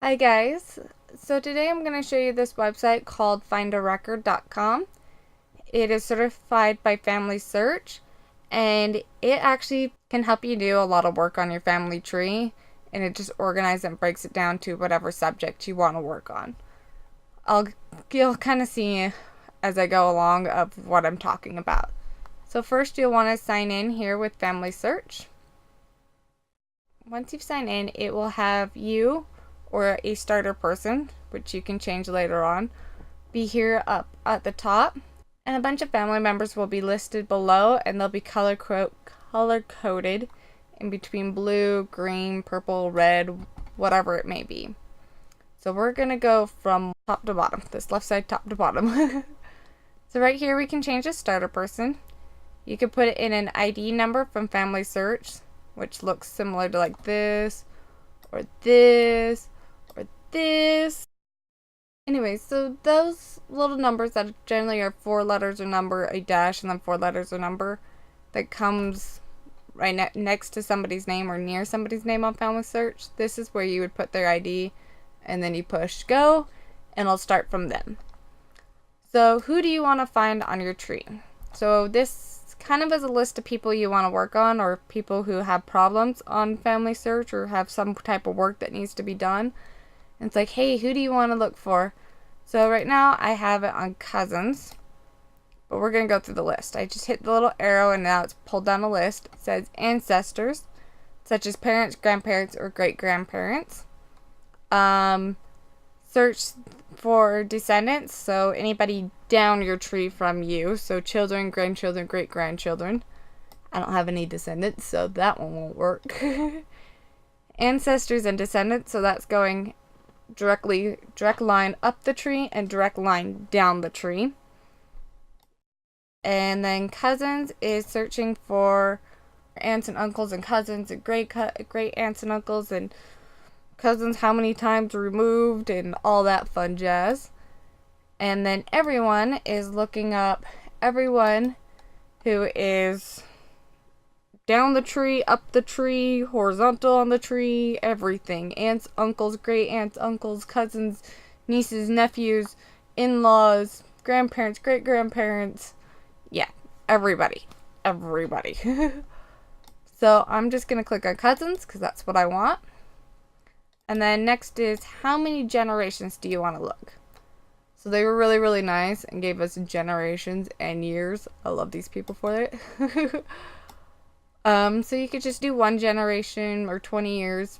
Hi guys, so today I'm going to show you this website called findarecord.com. It is certified by Family Search and it actually can help you do a lot of work on your family tree, and it just organizes and breaks it down to whatever subject you want to work on. You'll kind of see as I go along of what I'm talking about. So first you'll want to sign in here with Family Search. Once you've signed in, it will have you or a starter person, which you can change later on, be here up at the top, and a bunch of family members will be listed below, and they'll be color coded in between blue, green, purple, red, whatever it may be. So we're gonna go from top to bottom, this left side top to bottom. So right here we can change a starter person. You can put it in an ID number from Family Search, which looks similar to like this, or this, or this. Anyway, so those little numbers that generally are 4 letters or number, a dash, and then 4 letters or number, that comes right next to somebody's name or near somebody's name on Family Search. This is where you would put their ID, and then you push go, and it'll start from them. So who do you want to find on your tree? So this kind of is a list of people you want to work on, or people who have problems on Family Search or have some type of work that needs to be done. And it's like, hey, who do you want to look for? So right now I have it on cousins, but we're going to go through the list. I just hit the little arrow and now it's pulled down a list. It says ancestors, such as parents, grandparents, or great-grandparents. Search for descendants, so anybody down your tree from you, so children, grandchildren, great-grandchildren. I don't have any descendants, so that one won't work. Ancestors and descendants, so that's going direct line up the tree and direct line down the tree. And then cousins is searching for aunts and uncles and cousins and great aunts and uncles and cousins, how many times removed, and all that fun jazz. And then everyone is looking up everyone who is down the tree, up the tree, horizontal on the tree, everything. Aunts, uncles, great aunts, uncles, cousins, nieces, nephews, in-laws, grandparents, great-grandparents. Yeah, everybody. Everybody. So I'm just going to click on cousins because that's what I want. And then next is, how many generations do you want to look? So they were really, really nice and gave us generations and years. I love these people for it. So you could just do 1 generation or 20 years.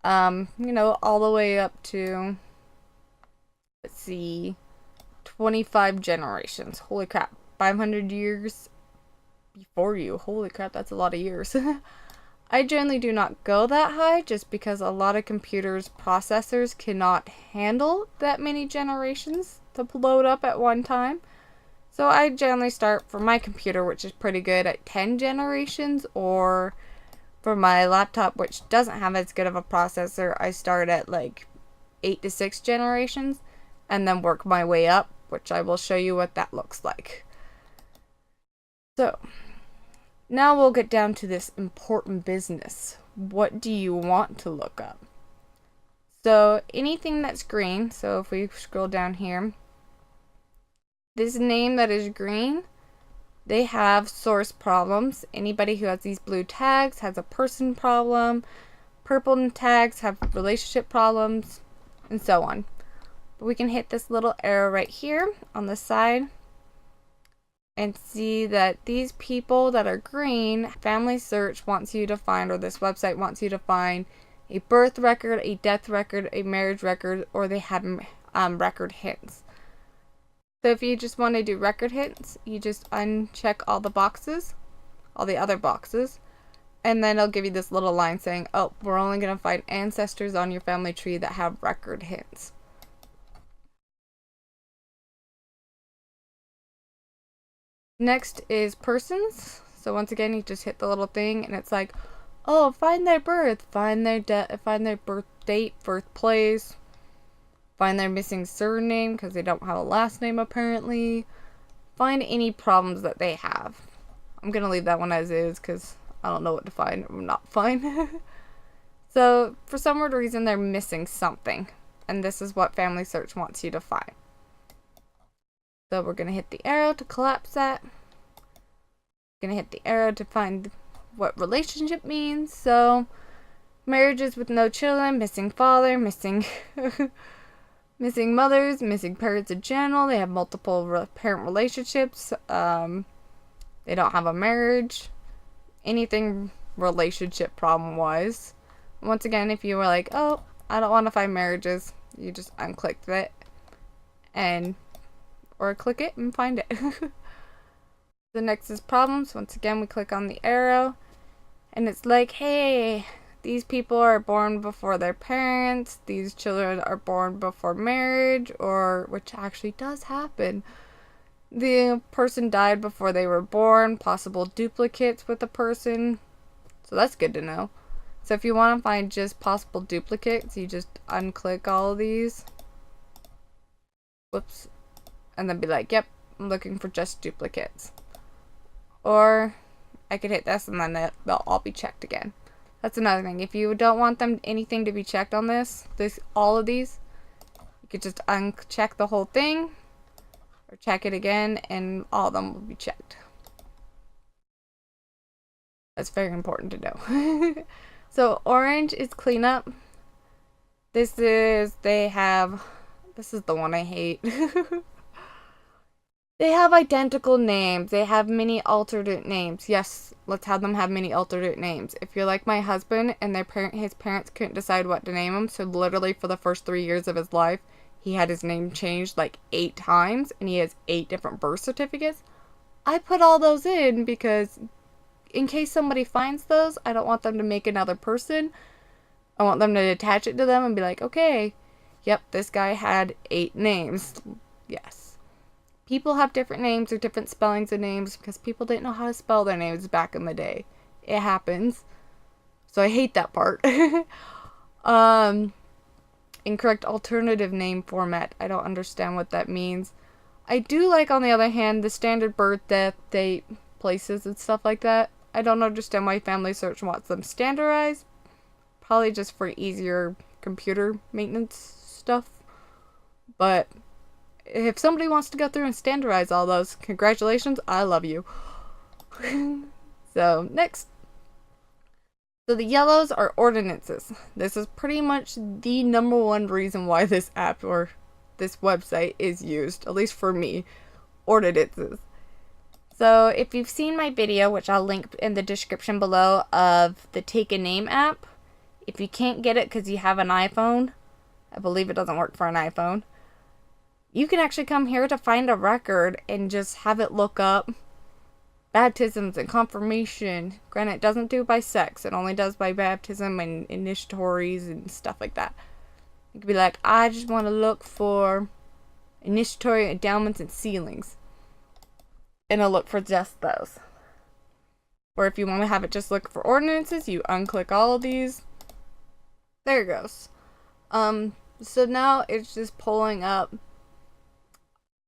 You know, all the way up to, let's see, 25 generations. Holy crap. 500 years before you. Holy crap, that's a lot of years. I generally do not go that high just because a lot of computers' processors cannot handle that many generations to load up at one time. So I generally start for my computer, which is pretty good, at 10 generations, or for my laptop, which doesn't have as good of a processor, I start at like 8 to 6 generations and then work my way up, which I will show you what that looks like. So now we'll get down to this important business. What do you want to look up? So anything that's green, so if we scroll down here, this name that is green, they have source problems. Anybody who has these blue tags has a person problem. Purple tags have relationship problems, and so on. But we can hit this little arrow right here on the side and see that these people that are green, Family Search wants you to find, or this website wants you to find, a birth record, a death record, a marriage record, or they have record hints. So if you just want to do record hints, you just uncheck all the boxes, all the other boxes, and then it'll give you this little line saying, oh, we're only going to find ancestors on your family tree that have record hints. Next is persons. So once again, you just hit the little thing and it's like, oh, find their birth, find their birth date, birthplace, find their missing surname because they don't have a last name apparently, find any problems that they have. I'm gonna leave that one as is because I don't know what to find or not find. So for some weird reason, they're missing something. And this is what Family Search wants you to find. So we're going to hit the arrow to collapse that. Going to hit the arrow to find what relationship means. So marriages with no children, missing father, missing missing mothers, missing parents in general. They have multiple parent relationships. They don't have a marriage. Anything relationship problem wise. Once again, if you were like, oh, I don't want to find marriages, you just unclick it and or click it and find it. The next is problems. Once again, we click on the arrow and it's like, hey, these people are born before their parents, these children are born before marriage, or which actually does happen. The person died before they were born, possible duplicates with the person. So that's good to know. So if you want to find just possible duplicates, you just unclick all of these. Whoops. And then be like, yep, I'm looking for just duplicates. Or I could hit this and then they'll all be checked again. That's another thing. If you don't want anything to be checked on all of these, you could just uncheck the whole thing or check it again and all of them will be checked. That's very important to know. So orange is cleanup. This is the one I hate. They have identical names. They have many alternate names. Yes, let's have them have many alternate names. If you're like my husband and his parents couldn't decide what to name him, so literally for the first 3 years of his life, he had his name changed like 8 times and he has 8 different birth certificates. I put all those in because in case somebody finds those, I don't want them to make another person. I want them to attach it to them and be like, okay, yep, this guy had 8 names. Yes. People have different names or different spellings of names because people didn't know how to spell their names back in the day. It happens. So I hate that part. Incorrect alternative name format. I don't understand what that means. I do like, on the other hand, the standard birth, death, date, places, and stuff like that. I don't understand why Family Search wants them standardized. Probably just for easier computer maintenance stuff. But if somebody wants to go through and standardize all those, congratulations, I love you. So, next. So the yellows are ordinances. This is pretty much the number one reason why this app or this website is used, at least for me. Ordinances. So if you've seen my video, which I'll link in the description below, of the Take a Name app, if you can't get it because you have an iPhone, I believe it doesn't work for an iPhone, you can actually come here to find a record and just have it look up baptisms and confirmation. Granted, it doesn't do by sex. It only does by baptism and initiatories and stuff like that. You could be like, I just want to look for initiatory endowments and sealings. And it'll look for just those. Or if you want to have it just look for ordinances, you unclick all of these. There it goes. So now it's just pulling up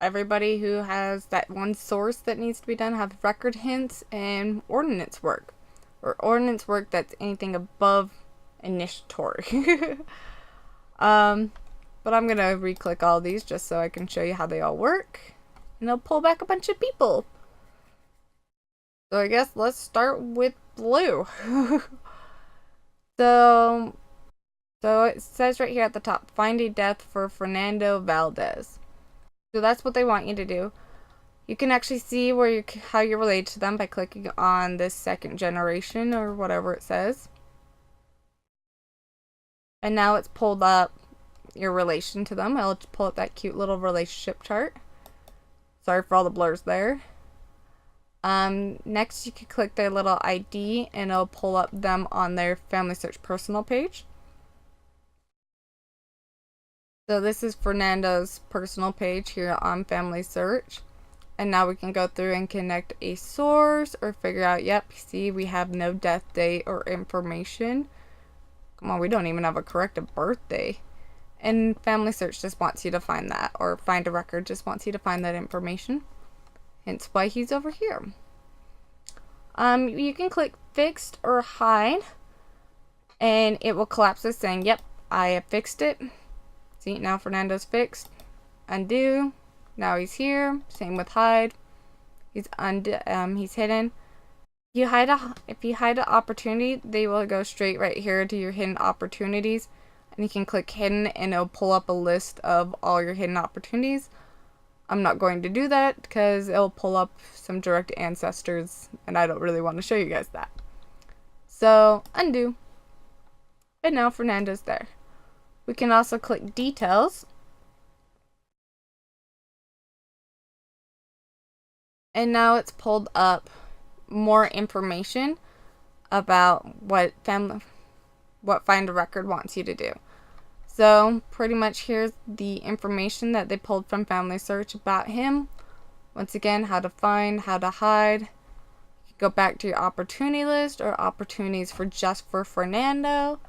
everybody who has that one source that needs to be done, have record hints and ordinance work. Or ordinance work that's anything above initiatory. But I'm going to re-click all these just so I can show you how they all work. And it'll pull back a bunch of people. So I guess let's start with blue. So it says right here at the top, find a death for Fernando Valdez. So that's what they want you to do. You can actually see how you're related to them by clicking on this second generation or whatever it says. And now it's pulled up your relation to them. I'll pull up that cute little relationship chart. Sorry for all the blurs there. Next you can click their little ID and it'll pull up them on their Family Search personal page. So this is Fernando's personal page here on Family Search. And now we can go through and connect a source or figure out, yep, see, we have no death date or information. Come on, we don't even have a corrected birthday. And Family Search just wants you to find that, or Find a Record just wants you to find that information. Hence why he's over here. You can click Fixed or Hide. and it will collapse this saying, yep, I have fixed it. See, now Fernando's fixed. Undo. Now he's here. Same with hide. He's hidden. If you hide an opportunity, they will go straight right here to your hidden opportunities, and you can click hidden and it'll pull up a list of all your hidden opportunities. I'm not going to do that because it'll pull up some direct ancestors and I don't really want to show you guys that. So undo, and now Fernando's there. We can also click details, and now it's pulled up more information about what Find a Record wants you to do. So pretty much here's the information that they pulled from Family Search about him. Once again, how to find, how to hide. Go back to your opportunity list or opportunities for just for Fernando.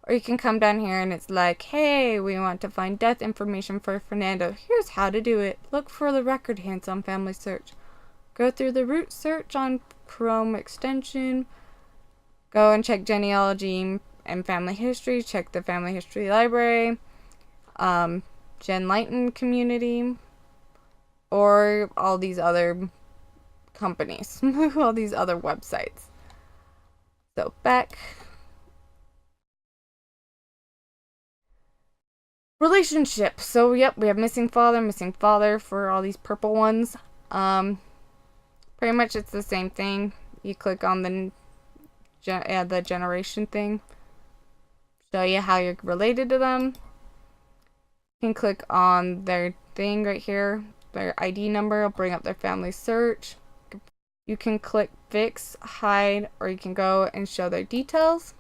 Or you can come down here and it's like, hey, we want to find death information for Fernando. Here's how to do it. Look for the record hints on Family Search. Go through the root search on Chrome extension. Go and check genealogy and family history. Check the family history library. Gen Lighten community. Or all these other companies. All these other websites. So back. Relationship. So yep, we have missing father for all these purple ones. Pretty much it's the same thing. You click on the generation thing. Show you how you're related to them. You can click on their thing right here. Their ID number will bring up their family search. You can click fix, hide, or you can go and show their details.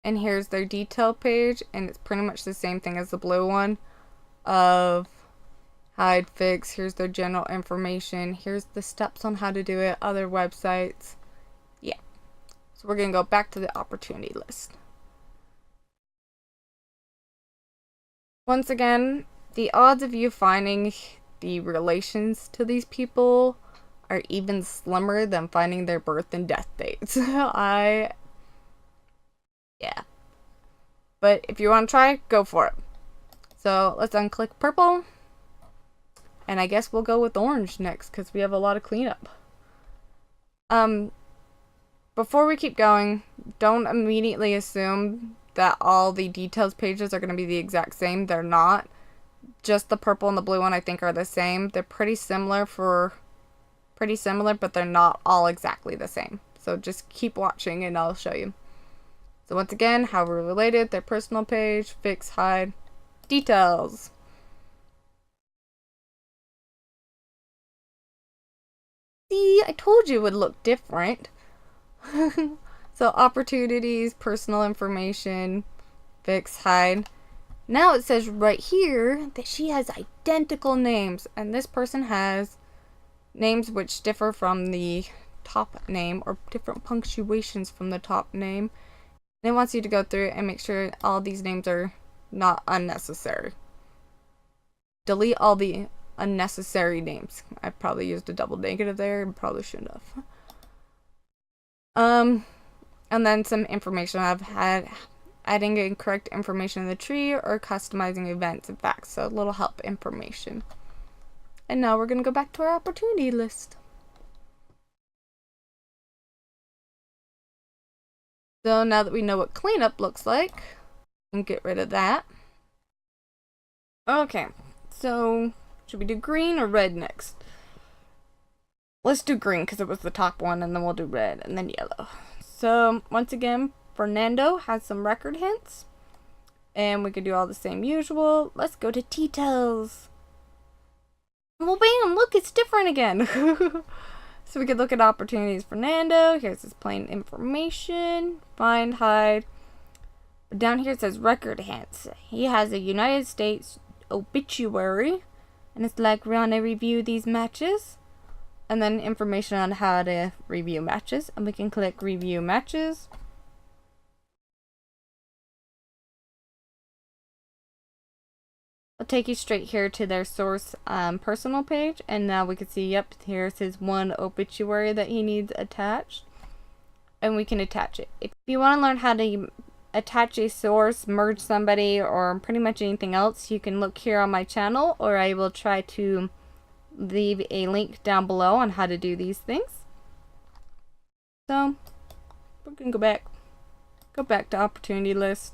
And here's their detail page, and it's pretty much the same thing as the blue one of hide, fix. Here's their general information. Here's the steps on how to do it, other websites. Yeah. So we're going to go back to the opportunity list. Once again, the odds of you finding the relations to these people are even slimmer than finding their birth and death dates. Yeah. But if you want to try, go for it. So let's unclick purple. And I guess we'll go with orange next because we have a lot of cleanup. Before we keep going, don't immediately assume that all the details pages are going to be the exact same. They're not. Just the purple and the blue one I think are the same. They're pretty similar, but they're not all exactly the same. So just keep watching and I'll show you. So once again, how we're related, their personal page, fix, hide, details. See, I told you it would look different. So opportunities, personal information, fix, hide. Now it says right here that she has identical names, and this person has names which differ from the top name or different punctuations from the top name. And it wants you to go through and make sure all these names are not unnecessary. Delete all the unnecessary names. I probably used a double negative there and probably shouldn't have. And then some information I've had, adding incorrect information in the tree or customizing events and facts. So a little help information. And now we're going to go back to our opportunity list. So now that we know what cleanup looks like, we can get rid of that. Okay, so should we do green or red next? Let's do green because it was the top one, and then we'll do red and then yellow. So once again, Fernando has some record hints, and we could do all the same usual. Let's go to details. Well, bam, look, it's different again. So we could look at opportunities Fernando. Here's his plain information. Find, hide. But down here it says record hints. He has a United States obituary, and it's like we're gonna review these matches. And then information on how to review matches. And we can click review matches. It'll take you straight here to their source personal page. And now we can see, yep, here's his one obituary that he needs attached. and we can attach it. If you want to learn how to attach a source, merge somebody, or pretty much anything else, you can look here on my channel, or I will try to leave a link down below on how to do these things. So we're gonna go back to opportunity list.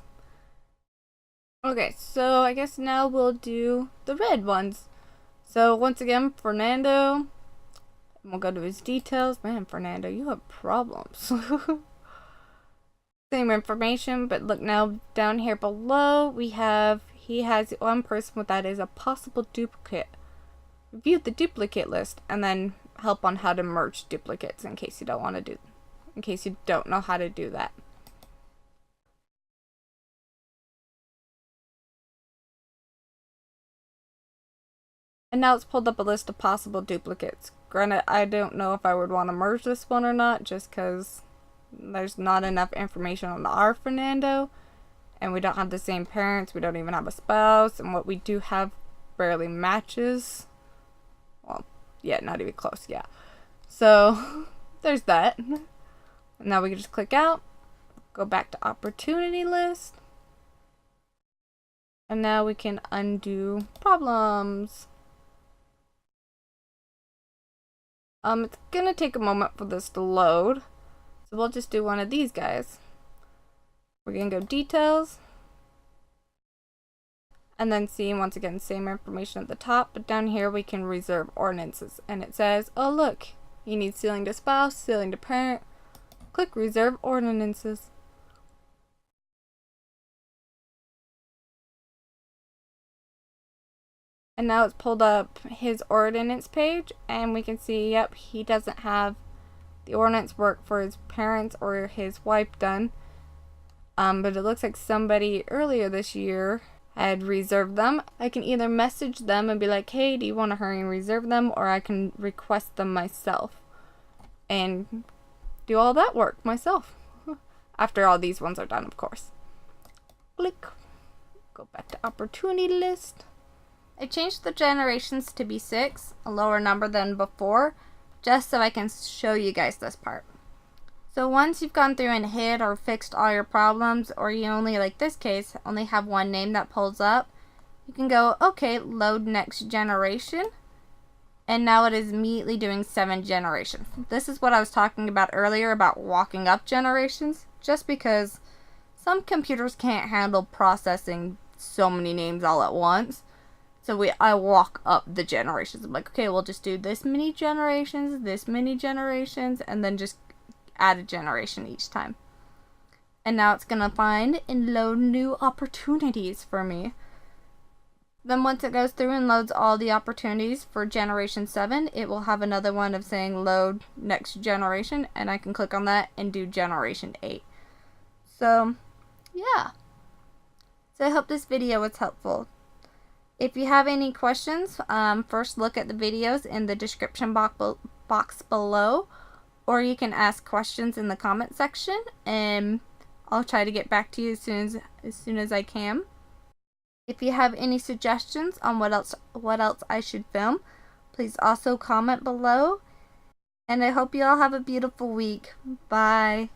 Okay, so I guess now we'll do the red ones. So once again, Fernando, we'll go to his details. Man, Fernando, you have problems. Same information, but look now down here below, he has one person with that is a possible duplicate. Review the duplicate list and then help on how to merge duplicates in case you don't know how to do that. And now it's pulled up a list of possible duplicates. Granted, I don't know if I would want to merge this one or not, just because there's not enough information on our Fernando, and we don't have the same parents, we don't even have a spouse, and what we do have barely matches. Well, yeah, not even close, yeah. So, there's that. Now we can just click out, go back to opportunity list, and now we can undo problems. It's gonna take a moment for this to load, so we'll just do one of these guys. We're gonna go details, and then see, once again, same information at the top, but down here we can reserve ordinances, and it says, oh look, you need sealing to spouse, sealing to parent, click reserve ordinances. And now it's pulled up his ordinance page, and we can see, yep, he doesn't have the ordinance work for his parents or his wife done. But it looks like somebody earlier this year had reserved them. I can either message them and be like, hey, do you want to hurry and reserve them? Or I can request them myself and do all that work myself. After all these ones are done, of course. Click. Go back to opportunity list. I changed the generations to be 6, a lower number than before, just so I can show you guys this part. So once you've gone through and hid or fixed all your problems, or you only, like this case, only have one name that pulls up, you can go, okay, load next generation, and now it is immediately doing 7 generations. This is what I was talking about earlier about walking up generations, just because some computers can't handle processing so many names all at once. So I walk up the generations. I'm like, okay, we'll just do this many generations, and then just add a generation each time. And now it's going to find and load new opportunities for me. Then once it goes through and loads all the opportunities for generation 7, it will have another one of saying load next generation, and I can click on that and do generation 8. So, yeah. So I hope this video was helpful. If you have any questions, first look at the videos in the description box below, or you can ask questions in the comment section, and I'll try to get back to you as soon as I can. If you have any suggestions on what else I should film, please also comment below. And I hope you all have a beautiful week. Bye.